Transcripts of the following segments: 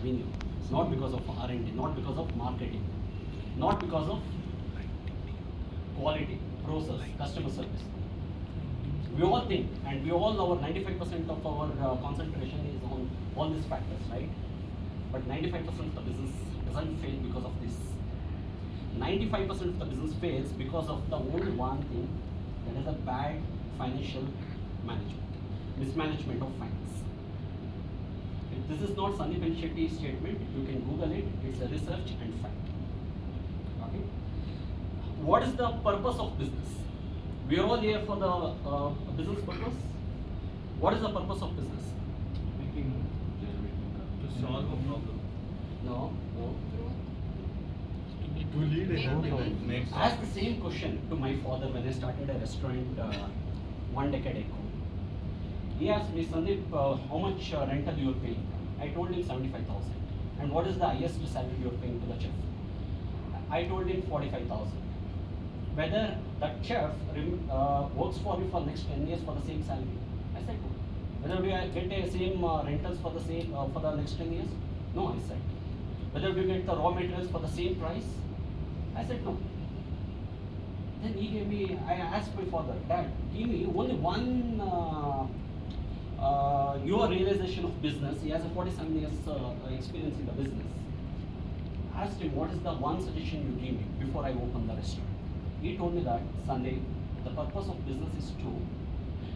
revenue, not because of R&D, not because of marketing, not because of quality, process, customer service. We all think, and we all know 95% of our concentration is on all these factors, right? But 95% of the business doesn't fail because of this. 95% of the business fails because of the only one thing, that is a bad financial management, mismanagement of finance. This is not Sandeep and Shetty statement. You can Google it. It's a research and fact. Okay. What is the purpose of business? We are all here for the business purpose. What is the purpose of business? Making money. To solve a problem. No. To lead a I asked the same question to my father when I started a restaurant 1 decade ago. He asked me, Sandeep, how much rental you are paying? I told him 75,000. And what is the highest salary you are paying to the chef? I told him 45,000. Whether that chef works for you for next 10 years for the same salary? I said no. Whether we get the same rentals for the same for the next 10 years? No, I said. Whether we get the raw materials for the same price? I said no. Then he gave me, I asked my father, Dad, give me only one your realization of business. He has a 47 years experience in the business. I asked him, what is the one suggestion you give me before I open the restaurant? He told me that, Sunday, the purpose of business is to,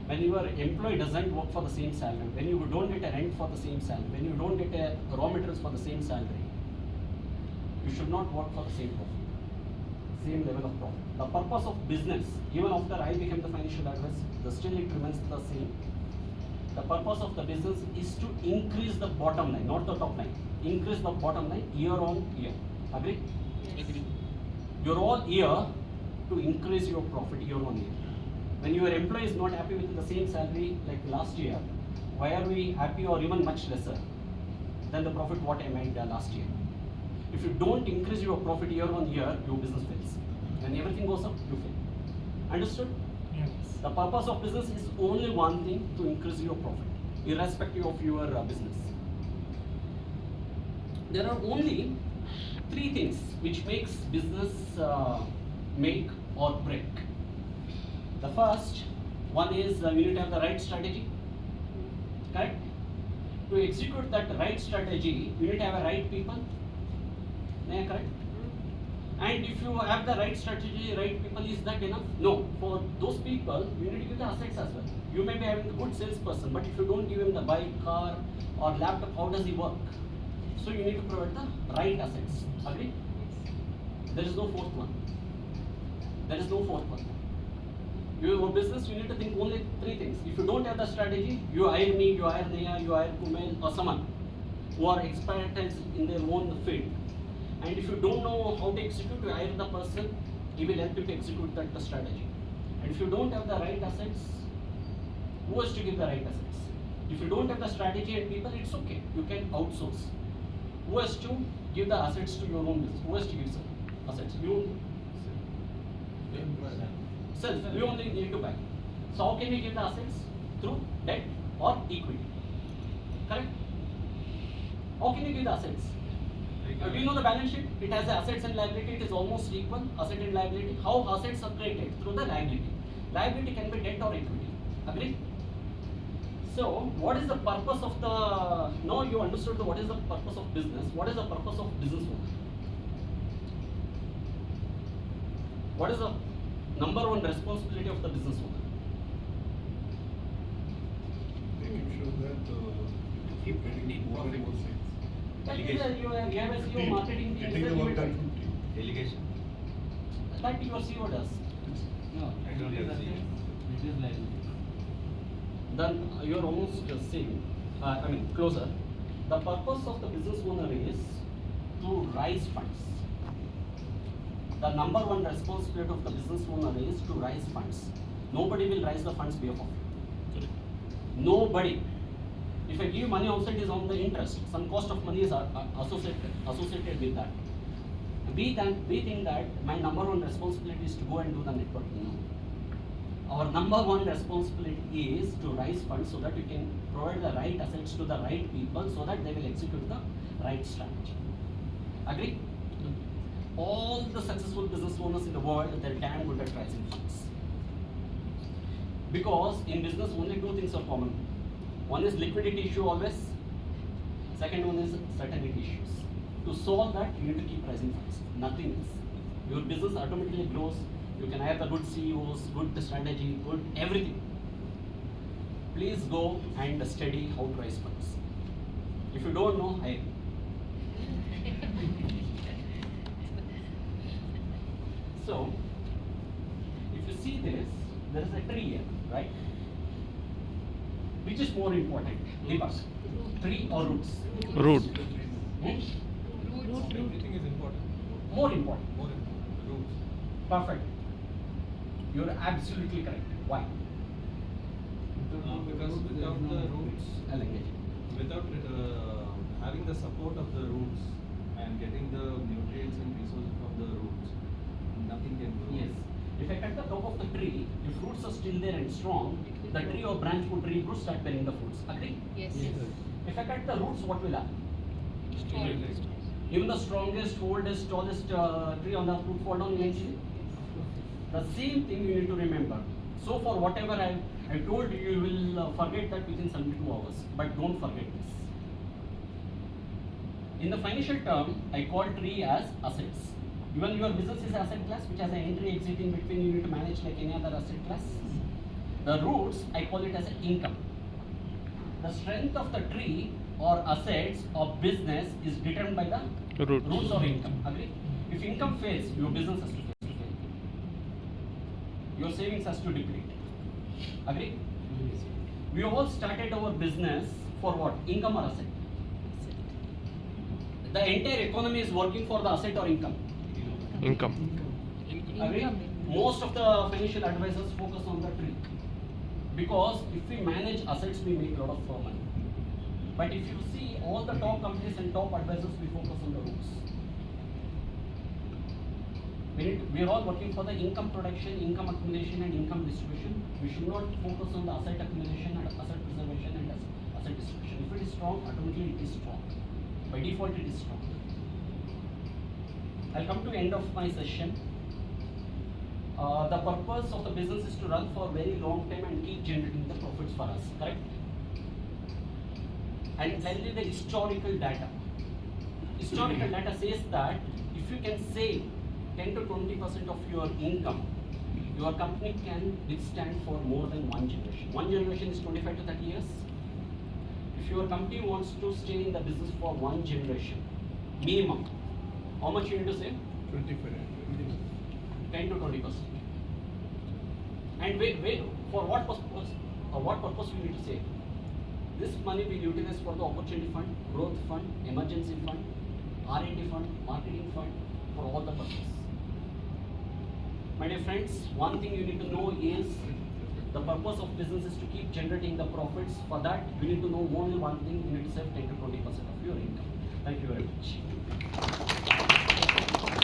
when your employee doesn't work for the same salary, when you don't get a rent for the same salary, when you don't get a raw materials for the same salary, you should not work for the same profit, same level of profit. The purpose of business, even after I became the financial advisor, still it remains the same. The purpose of the business is to increase the bottom line, not the top line. Increase the bottom line year on year. Agree? Yes. Agree. You're all here to increase your profit year on year. When your employee is not happy with the same salary like last year, why are we happy or even much lesser than the profit what I made last year? If you don't increase your profit year on year, your business fails. When everything goes up, you fail. Understood? Yes. The purpose of business is only one thing, to increase your profit, irrespective of your business. There are only 3 things which makes business make or break. The first one is you need to have the right strategy. Correct? To execute that right strategy, you need to have a right people. Yeah, correct? And if you have the right strategy, right people, is that enough? No. For those people, you need to give the assets as well. You may be having a good salesperson, but if you don't give him the bike, car, or laptop, how does he work? So you need to provide the right assets. Agree? There is no fourth one. There is no fourth one. Your business, you need to think only 3 things. If you don't have the strategy, you hire me, you hire Neha, you hire Kumail, or someone who are experts in their own field. And if you don't know how to execute, you hire the person, he will help you to execute that strategy. And if you don't have the right assets, who has to give the right assets? If you don't have the strategy and people, it's okay. You can outsource. Who has to give the assets to your own business? Who has to give assets? You self. You only need to buy. So how can we give the assets? Through debt or equity. Correct? How can you give the assets? Do you know the balance sheet? It has the assets and liability. It is almost equal, asset and liability. How assets are created? Through the liability. Liability can be debt or equity. Agree? So, what is the purpose of the, now you understood what is the purpose of business. What is the purpose of business owner? What is the number 1 responsibility of the business owner? Making sure that keep getting more and more sales. You have a CEO marketing team. Getting the work done from team. Delegation. That your CEO does. No. I don't have It is liability. Then you're almost saying, closer. The purpose of the business owner is to raise funds. The number 1 responsibility of the business owner is to raise funds. Nobody will raise the funds behalf of you. Nobody. If I give money outside, is on the interest. Some cost of money is associated with that. We think that my number 1 responsibility is to go and do the networking. No. Our number one responsibility is to raise funds so that we can provide the right assets to the right people so that they will execute the right strategy. Agree? All the successful business owners in the world, they're damn good at raising funds. Because in business, only two things are common. One is liquidity issue always. Second one is certainty issues. To solve that, you need to keep raising funds. Nothing else. Your business automatically grows. You can hire the good CEOs, good strategy, good everything. Please go and study how to raise funds. If you don't know, hire. So, if you see this, there is a tree here, right? Which is more important? Deepak, tree or roots? Root. Hmm? Everything is important. More important. More important. Roots. Perfect. You're absolutely correct. Why? Because without the roots, I'll engage. without having the support of the roots and getting the nutrients and resources from the roots, nothing can grow. Yes. If I cut the top of the tree, if roots are still there and strong, the tree or branch would regrow, start bearing the fruits. Agree? Yes. If I cut the roots, what will happen? Fall. Even the strongest, oldest, tallest tree on the fruit fall down eventually. The same thing you need to remember. So for whatever I told you, you will forget that within 72 hours. But don't forget this. In the financial term, I call tree as assets. Even your business is asset class, which has an entry, exit in between, you need to manage like any other asset class. The roots, I call it as an income. The strength of the tree or assets of business is determined by the Roots. roots or income. Agree? If income fails, your business has to fail. Your savings has to deplete. Agree? We all started our business for what? Income or asset? The entire economy is working for the asset or income. Income. Agree? Income. Most of the financial advisors focus on the tree. Because if we manage assets, we make a lot of money. But if you see all the top companies and top advisors, we focus on the roots. We are all working for the income production, income accumulation and income distribution. We should not focus on the asset accumulation and asset preservation and asset distribution. If it is strong, automatically it is strong. By default, it is strong. I'll come to end of my session. The purpose of the business is to run for a very long time and keep generating the profits for us, correct? And tell you the historical data. Historical data says that if you can save 10 to 20% of your income, your company can withstand for more than one generation. One generation is 25 to 30 years. If your company wants to stay in the business for one generation, minimum, how much you need to save? 25. 10 to 20%. And wait, for what purpose? What purpose you need to save? This money will utilize for the opportunity fund, growth fund, emergency fund, R&D fund, marketing fund, for all the purposes. My dear friends, one thing you need to know is the purpose of business is to keep generating the profits. For that, you need to know only one thing: you need to save 10 to 20% of your income. Thank you very much.